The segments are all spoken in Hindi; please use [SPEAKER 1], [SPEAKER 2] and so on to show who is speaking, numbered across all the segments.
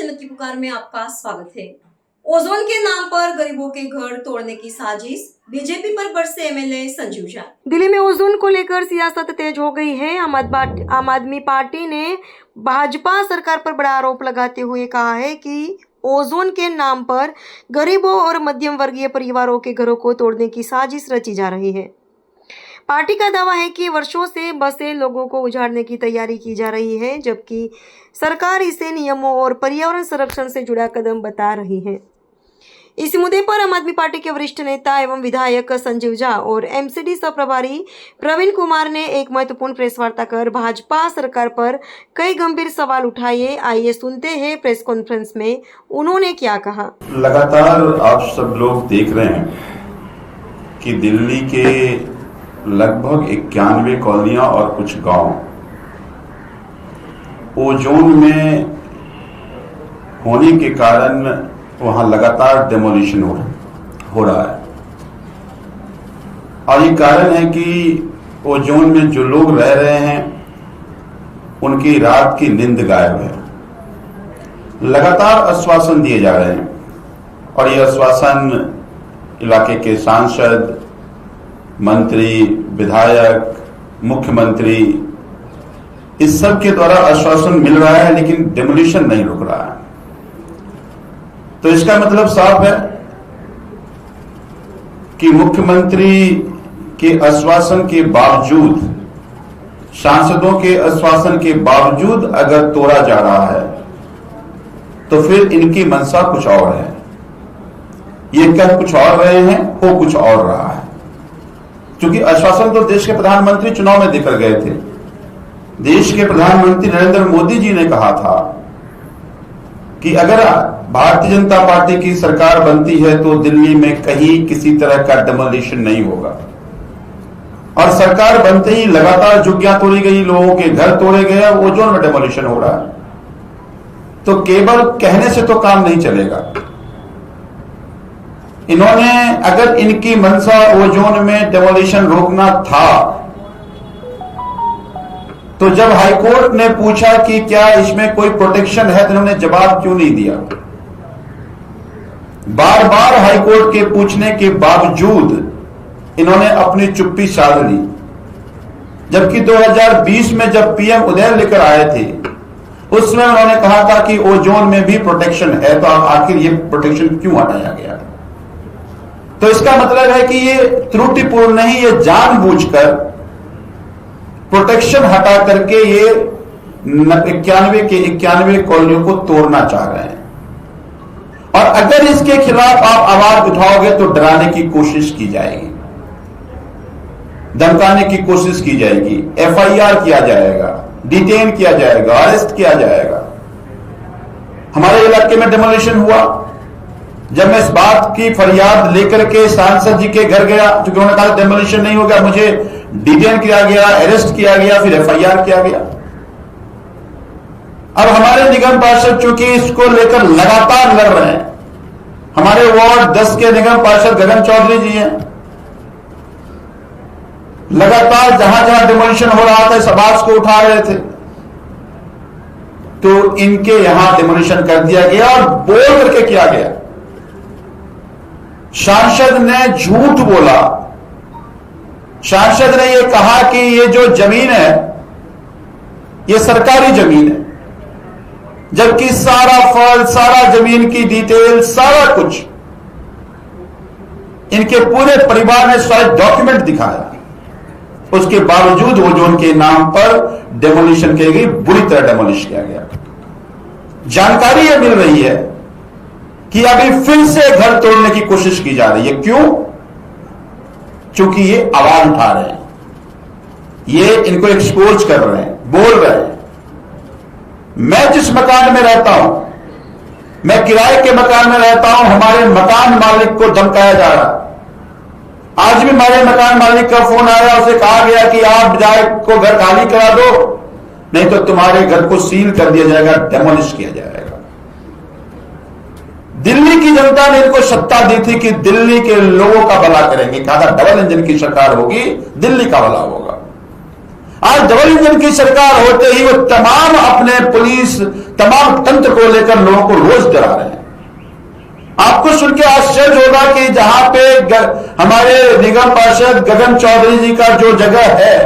[SPEAKER 1] जनता की पुकार में आपका स्वागत है। ओजोन के नाम पर गरीबों के घर तोड़ने की साजिश, बीजेपी पर बरसे एमएलए संजीव झा। दिल्ली में ओजोन को लेकर सियासत तेज हो गई है। आम आदमी पार्टी ने भाजपा सरकार पर बड़ा आरोप लगाते हुए कहा है कि ओजोन के नाम पर गरीबों और मध्यम वर्गीय परिवारों के घरों को तोड़ने की साजिश रची जा रही है। पार्टी का दावा है कि वर्षों से बसे लोगों को उजाड़ने की तैयारी की जा रही है, जबकि सरकार इसे नियमों और पर्यावरण संरक्षण से जुड़ा कदम बता रही है। इस मुद्दे पर आम आदमी पार्टी के वरिष्ठ नेता एवं विधायक संजीव झा और एमसीडी सह प्रभारी प्रवीण कुमार ने एक महत्वपूर्ण प्रेस वार्ता कर भाजपा सरकार पर कई गंभीर सवाल उठाए। आइए सुनते हैं प्रेस कॉन्फ्रेंस में उन्होंने क्या कहा।
[SPEAKER 2] लगातार आप सब लोग देख रहे हैं कि दिल्ली के लगभग 91 कॉलोनियां और कुछ गांव ओजोन में होने के कारण वहां लगातार डेमोलिशन हो रहा है। और ये कारण है कि ओजोन में जो लोग रह रहे हैं उनकी रात की नींद गायब है। लगातार आश्वासन दिए जा रहे हैं और ये आश्वासन इलाके के सांसद, मंत्री, विधायक, मुख्यमंत्री, इस सब के द्वारा आश्वासन मिल रहा है, लेकिन डेमोलिशन नहीं रुक रहा है। तो इसका मतलब साफ है कि मुख्यमंत्री के आश्वासन के बावजूद, सांसदों के आश्वासन के बावजूद अगर तोड़ा जा रहा है तो फिर इनकी मंशा कुछ और है। ये कह कुछ और रहे हैं, हो कुछ और रहा है। क्योंकि आश्वासन तो देश के प्रधानमंत्री चुनाव में देकर गए थे। देश के प्रधानमंत्री नरेंद्र मोदी जी ने कहा था कि अगर भारतीय जनता पार्टी की सरकार बनती है तो दिल्ली में कहीं किसी तरह का डेमोलिशन नहीं होगा। और सरकार बनते ही लगातार झुग्गियां तोड़ी गई, लोगों के घर तोड़े गए, ओजोन में डेमोलिशन हो रहा है। तो केवल कहने से तो काम नहीं चलेगा। इन्होंने, अगर इनकी मंशा ओजोन में डेमोलिशन रोकना था तो जब हाईकोर्ट ने पूछा कि क्या इसमें कोई प्रोटेक्शन है तो इन्होंने जवाब क्यों नहीं दिया। बार बार हाईकोर्ट के पूछने के बावजूद इन्होंने अपनी चुप्पी साध ली। जबकि 2020 में जब पीएम उदय लेकर आए थे उसमें उन्होंने कहा था कि ओजोन में भी प्रोटेक्शन है, तो आखिर ये प्रोटेक्शन क्यों हटाया गया। तो इसका मतलब है कि ये त्रुटिपूर्ण नहीं, ये जानबूझकर प्रोटेक्शन हटा करके ये 91 के 91 कॉलोनियों को तोड़ना चाह रहे हैं। और अगर इसके खिलाफ आप आवाज उठाओगे तो डराने की कोशिश की जाएगी, धमकाने की कोशिश की जाएगी, एफआईआर किया जाएगा, डिटेन किया जाएगा, अरेस्ट किया जाएगा। हमारे इलाके में डेमोलिशन हुआ, जब मैं इस बात की फरियाद लेकर के सांसद जी के घर गया, क्योंकि उन्होंने कहा डेमोलिशन नहीं हो गया, मुझे डिटेन किया गया, अरेस्ट किया गया, फिर एफआईआर किया गया। अब हमारे निगम पार्षद चूंकि इसको लेकर लगातार लड़ रहे हैं, हमारे वार्ड 10 के निगम पार्षद गगन चौधरी जी हैं, लगातार जहां जहां डेमोलिशन हो रहा था इस आवाज को उठा रहे थे, तो इनके यहां डेमोलिशन कर दिया गया और बोल करके किया गया। सांसद ने झूठ बोला। सांसद ने यह कहा कि ये जो जमीन है ये सरकारी जमीन है, जबकि सारा फल, सारा जमीन की डिटेल, सारा कुछ इनके पूरे परिवार ने सारे डॉक्यूमेंट दिखाया। उसके बावजूद ओजोन के नाम पर डेमोलिशन की गई, बुरी तरह डेमोलिश किया गया। जानकारी यह मिल रही है कि अभी फिर से घर तोड़ने की कोशिश की जा रही है। क्यों? क्योंकि ये आवाज उठा रहे हैं, ये इनको एक्सपोज कर रहे हैं, बोल रहे हैं। मैं जिस मकान में रहता हूं, मैं किराए के मकान में रहता हूं, हमारे मकान मालिक को धमकाया जा रहा है। आज भी हमारे मकान मालिक का फोन आया, उसे कहा गया कि आप विधायक को घर खाली करा दो, नहीं तो तुम्हारे घर को सील कर दिया जाएगा, डेमोलिश किया जाएगा। दिल्ली की जनता ने इनको सत्ता दी थी कि दिल्ली के लोगों का भला करेंगे। कहा था डबल इंजन की सरकार होगी, दिल्ली का भला होगा। आज डबल इंजन की सरकार होते ही वो तमाम अपने पुलिस तमाम तंत्र को लेकर लोगों को रोज डरा रहे हैं। आपको सुन के आश्चर्य होगा कि जहां पे हमारे निगम पार्षद गगन चौधरी जी का जो जगह है,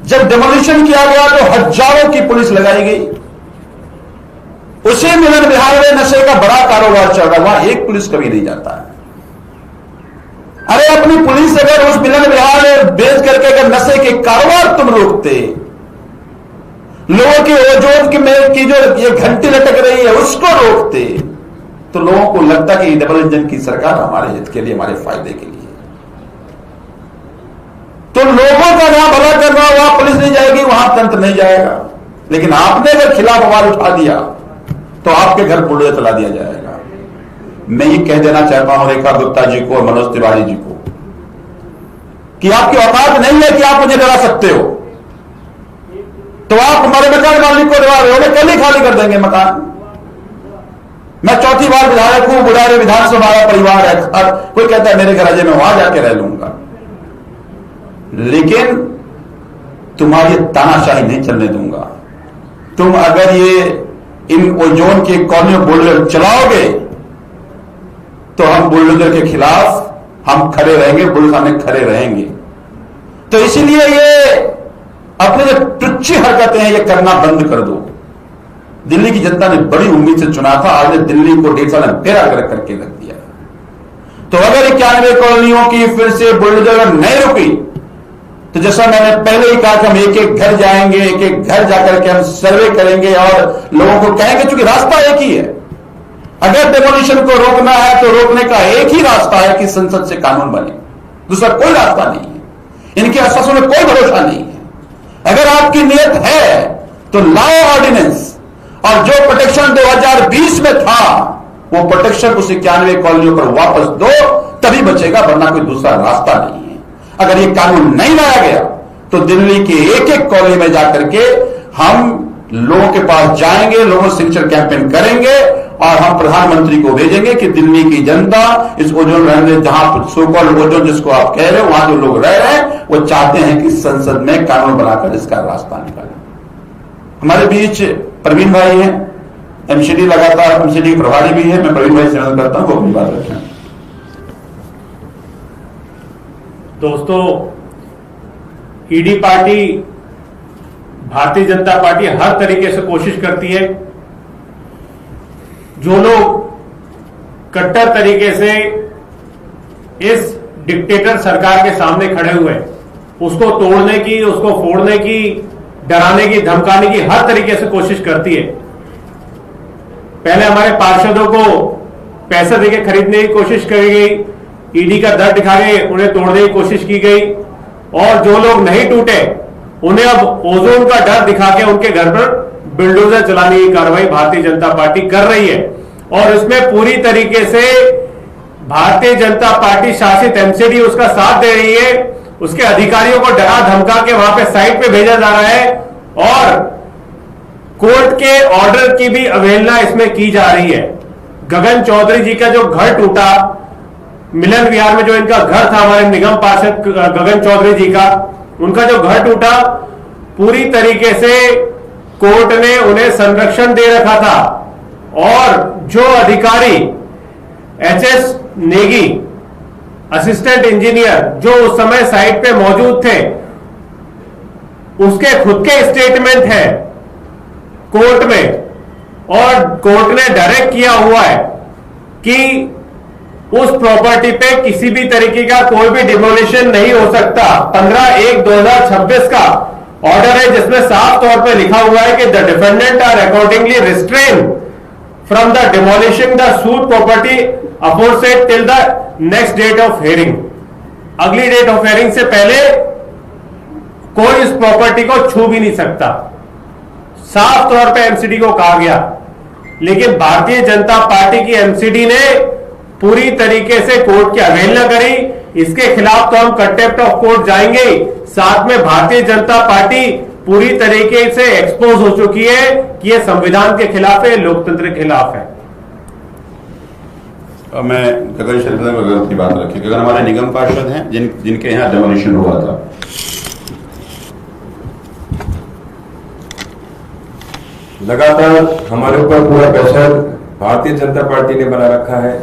[SPEAKER 2] जब डेमोलिशन किया गया तो हजारों की पुलिस लगाई गई। उसी मिलन विहार में नशे का बड़ा कारोबार चल रहा है, वहां एक पुलिस कभी नहीं जाता है। अरे अपनी पुलिस अगर उस मिलन विहार में बेच करके अगर नशे के कारोबार तुम रोकते, लोगों की ओजोन की जो ये घंटी लटक रही है उसको रोकते, तो लोगों को लगता कि डबल इंजन की सरकार हमारे हित के लिए, हमारे फायदे के लिए। तो लोगों का जहां भला करना हो वहां पुलिस नहीं जाएगी, वहां तंत्र नहीं जाएगा। लेकिन आपने अगर खिलाफ आवाज उठा दिया तो आपके घर बुलडोजर चला दिया जाएगा। मैं ये कह देना चाहता हूं रेखा गुप्ता जी को और मनोज तिवारी जी को कि आपकी औकात नहीं है कि आप मुझे डरा सकते हो। तो आप हमारे मकान मालिक को डरा रहे हो, कल ही खाली कर देंगे मकान। मैं चौथी बार विधायक हूं, बुढ़ारे विधानसभा हमारा परिवार है। कोई कहता है मेरे घर अजय मैं वहां जाके रह लूंगा, लेकिन तुम्हारी तानाशाही नहीं चलने दूंगा। तुम अगर ये इन ओजोन के कॉलोनी बुलडोजर चलाओगे तो हम बुलडोजर के खिलाफ हम खड़े रहेंगे, बुलडोजर में खड़े रहेंगे। तो इसीलिए ये अपने जो तुच्छी हरकतें हैं ये करना बंद कर दो। दिल्ली की जनता ने बड़ी उम्मीद से चुना था, आज ने दिल्ली को 1.5 साल में बेड़ा करके रख दिया। तो अगर 91 कॉलोनियों की फिर से बुलडोजर नहीं रुकी तो जैसा मैंने पहले ही कहा कि हम एक एक घर जाएंगे, एक एक घर जाकर के हम सर्वे करेंगे और लोगों को कहेंगे, क्योंकि रास्ता एक ही है। अगर डेमोलिशन को रोकना है तो रोकने का एक ही रास्ता है कि संसद से कानून बने, दूसरा कोई रास्ता नहीं है। इनके आश्वासों में कोई भरोसा नहीं है। अगर आपकी नियत है तो लाओ ऑर्डिनेंस, और जो प्रोटेक्शन 2020 में था वो प्रोटेक्शन उस 91 कॉलोनियों पर वापस दो, तभी बचेगा, वरना कोई दूसरा रास्ता नहीं है। अगर ये कानून नहीं लाया गया तो दिल्ली के एक एक कॉलोनी में जाकर के हम लोगों के पास जाएंगे, लोगों से सिग्नेचर कैंपेन करेंगे और हम प्रधानमंत्री को भेजेंगे कि दिल्ली की जनता इस ओजोन रहने, जहां सोकॉल ओजोन जिसको आप कह रहे हो, वहां जो लोग रह रहे हैं वो चाहते हैं कि संसद में कानून बनाकर इसका रास्ता निकालें। हमारे बीच प्रवीण भाई हैं, एमसीडी लगातार एमसीडी प्रभारी भी है। मैं प्रवीण भाई से अनुरोध करता हूं वो अपनी बात रखें।
[SPEAKER 3] दोस्तों, ED party, Bharatiya Janata party हर तरीके से कोशिश करती है, जो लोग कट्टर तरीके से इस डिक्टेटर सरकार के सामने खड़े हुए उसको तोड़ने की, उसको फोड़ने की, डराने की, धमकाने की हर तरीके से कोशिश करती है। पहले हमारे पार्षदों को पैसे देके खरीदने की कोशिश करी गई, ईडी का डर दिखा के उन्हें तोड़ने की कोशिश की गई, और जो लोग नहीं टूटे उन्हें अब ओजोन का डर दिखा के उनके घर पर बुलडोजर चलाने की कार्रवाई भारतीय जनता पार्टी कर रही है। और इसमें पूरी तरीके से भारतीय जनता पार्टी शासित एमसीडी उसका साथ दे रही है। उसके अधिकारियों को डरा धमका के वहां पे साइट पे भेजा जा रहा है और कोर्ट के ऑर्डर की भी अवहेलना इसमें की जा रही है। गगन चौधरी जी का जो घर टूटा मिलन विहार में, जो इनका घर था, हमारे निगम पार्षद गगन चौधरी जी का, उनका जो घर टूटा, पूरी तरीके से कोर्ट ने उन्हें संरक्षण दे रखा था। और जो अधिकारी एचएस नेगी, असिस्टेंट इंजीनियर, जो उस समय साइट पे मौजूद थे, उसके खुद के स्टेटमेंट है कोर्ट में, और कोर्ट ने डायरेक्ट किया हुआ है कि उस प्रॉपर्टी पे किसी भी तरीके का कोई भी डिमोलिशन नहीं हो सकता। 15/1/2026 का ऑर्डर है जिसमें साफ तौर पे लिखा हुआ है कि the defendant are accordingly restrain from the demolishing the suit property aforesaid till the next date of hearing. अगली डेट ऑफ हियरिंग से पहले कोई इस प्रॉपर्टी को छू भी नहीं सकता, साफ तौर पे एमसीडी को कहा गया। लेकिन भारतीय जनता पार्टी की एमसीडी ने पूरी तरीके से कोर्ट की अवहेलना करी। इसके खिलाफ तो हम कंटेम्प्ट ऑफ कोर्ट जाएंगे। साथ में भारतीय जनता पार्टी पूरी तरीके से एक्सपोज हो चुकी है कि यह संविधान के खिलाफ है, लोकतंत्र के खिलाफ है।
[SPEAKER 2] मैं गगन शर्मा की बात रखी। गगन हमारे निगम पार्षद हैं जिनके यहाँ डेमोलिशन हुआ था।
[SPEAKER 4] लगातार हमारे ऊपर पूरा प्रेशर भारतीय जनता पार्टी ने बना रखा है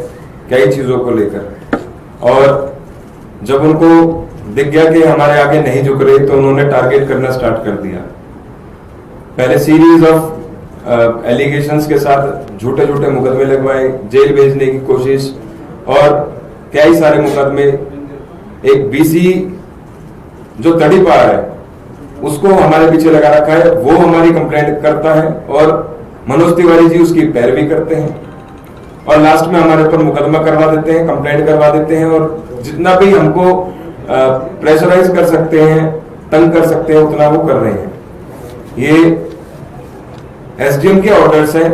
[SPEAKER 4] कई चीजों को लेकर, और जब उनको दिख गया कि हमारे आगे नहीं झुक रहे तो उन्होंने टारगेट करना स्टार्ट कर दिया। पहले सीरीज ऑफ एलिगेशंस के साथ झूठे झूठे मुकदमे लगवाए, जेल भेजने की कोशिश, और कई सारे मुकदमे। एक बीसी जो तड़ीपार है उसको हमारे पीछे लगा रखा है, वो हमारी कंप्लेंट करता है और मनोज तिवारी जी उसकी पैरवी करते हैं, और लास्ट में हमारे ऊपर मुकदमा करवा देते हैं, कंप्लेंट करवा देते हैं, और जितना भी हमको प्रेशराइज कर सकते हैं, तंग कर सकते हैं, उतना वो कर रहे हैं। ये एसडीएम के ऑर्डर्स हैं।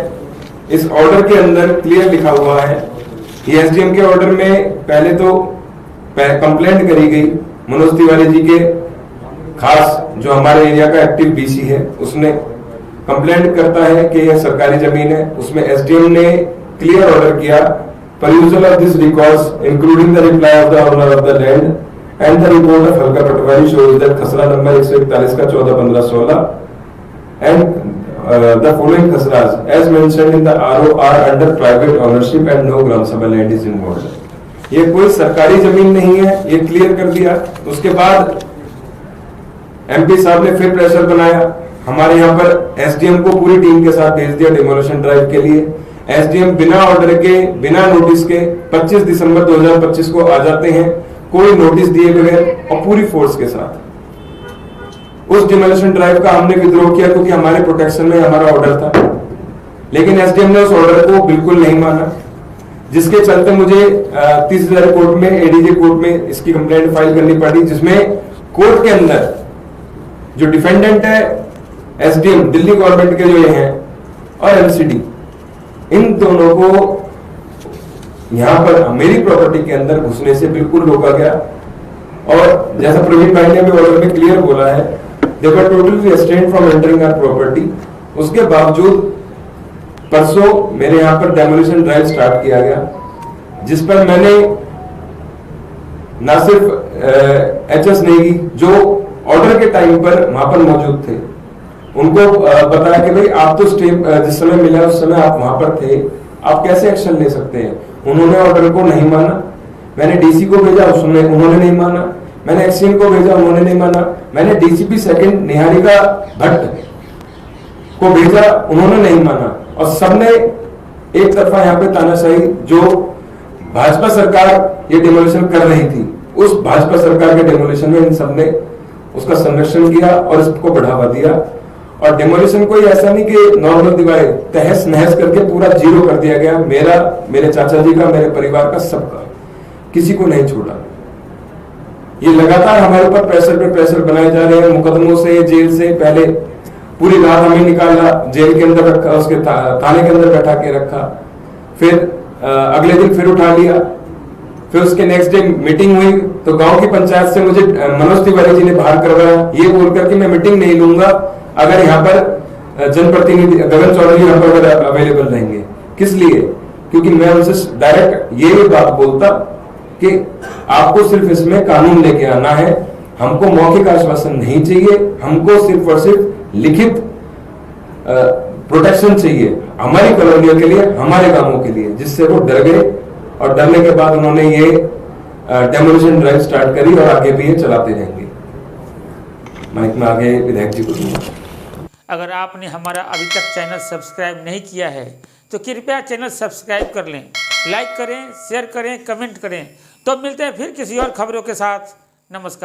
[SPEAKER 4] इस ऑर्डर के अंदर क्लियर लिखा हुआ है, ये एसडीएम के ऑर्डर में पहले तो कंप्लेंट करी गई मनोज तिवारी जी के, खास जो हमारे एरिया का एक्टिव बीसी है, उसने कंप्लेंट करता है कि यह सरकारी जमीन है। उसमें एसडीएम ने क्लियर ऑर्डर किया, perusal of this records including the reply of the owner of the land and the report of हल्का पटवारी shows that खसरा नंबर 141 का 14/15/16 and the following खसरास as mentioned in the RO are under private ownership and no ग्राम सभा land is involved। ये कोई सरकारी जमीन नहीं है, ये क्लियर कर दिया। उसके बाद एमपी साहब ने फिर प्रेशर बनाया, हमारे यहाँ पर एसडीएम को पूरी टीम के साथ भेज दिया डिमोलिशन ड्राइव के लिए। एसडीएम बिना ऑर्डर के, बिना नोटिस के 25 दिसंबर 2025 को आ जाते हैं, कोई नोटिस दिए बगैर और पूरी फोर्स के साथ। उस डिमोलिशन ड्राइव का हमने विद्रोह किया क्योंकि हमारे प्रोटेक्शन में हमारा ऑर्डर था, लेकिन एसडीएम ने उस ऑर्डर को बिल्कुल नहीं माना, जिसके चलते मुझे 30,000 कोर्ट में, एडीजे कोर्ट में इसकी कंप्लेंट फाइल करनी पड़ी, जिसमें कोर्ट के अंदर जो डिफेंडेंट है एसडीएम दिल्ली गवर्नमेंट के जो ये हैं और एमसीडी, इन दोनों को यहां पर मेरी प्रॉपर्टी के अंदर घुसने से बिल्कुल रोका गया। और जैसा प्रवीण भाई ने भी ऑर्डर में क्लियर बोला है, they were totally restrained from entering our property. उसके बावजूद परसों मेरे यहां पर डेमोलिशन ड्राइव स्टार्ट किया गया, जिस पर मैंने न सिर्फ एचएस नेगी जो ऑर्डर के टाइम पर वहां पर मौजूद थे, उनको बताया कि भाई आप तो स्टे जिस समय मिला उस समय आप वहां पर थे, आप कैसे एक्शन ले सकते हैं। उन्होंने ऑर्डर को नहीं माना। मैंने डीसी को भेजा, उसने उन्होंने नहीं माना। मैंने एक्सएम को भेजा, उन्होंने नहीं माना। मैंने डीसीपी सेकंड निहारिका भट्ट को भेजा, उन्होंने नहीं माना। और सबने एक तरफा यहाँ पे तानाशाही, जो भाजपा सरकार ये डिमोलिशन कर रही थी, उस भाजपा सरकार के डिमोलिशन में इन सबने उसका संरक्षण किया और इसको बढ़ावा दिया। और डिमोलिशन कोई ऐसा नहीं कि नॉर्मल दीवार तहस नहस करके पूरा जीरो कर दिया गया। मेरा, मेरे चाचा जी का, मेरे परिवार का, सबका, किसी को नहीं छोड़ा। ये लगातार हमारे ऊपर प्रेशर पे प्रेशर बनाए जा रहे हैं, मुकदमों से, जेल से। पहले पूरी रात हमें निकाला, जेल के अंदर रखा, उसके थाने के अंदर बैठा के रखा, फिर अगले दिन फिर उठा लिया, फिर उसके नेक्स्ट डे मीटिंग हुई तो गांव की पंचायत से मुझे मनोज तिवारी जी ने बाहर करवाया, ये बोलकर कि मैं मीटिंग नहीं लूंगा अगर यहाँ पर जनप्रतिनिधि गगन चौधरी यहाँ पर अवेलेबल रहेंगे। किस लिए? क्योंकि मैं उनसे डायरेक्ट ये बात बोलता कि आपको सिर्फ इसमें कानून लेके आना है, हमको मौखिक आश्वासन नहीं चाहिए, हमको सिर्फ और सिर्फ लिखित प्रोटेक्शन चाहिए हमारी कॉलोनियों के लिए, हमारे गांवों के लिए। जिससे वो डर गए और डरने के बाद उन्होंने ये डेमोलिशन ड्राइव स्टार्ट करी और आगे भी ये चलाते रहेंगे। माइक में आगे विधायक जी को दूंगा।
[SPEAKER 5] अगर आपने हमारा अभी तक चैनल सब्सक्राइब नहीं किया है तो कृपया चैनल सब्सक्राइब कर लें, लाइक करें, शेयर करें, कमेंट करें। तो मिलते हैं फिर किसी और खबरों के साथ। नमस्कार।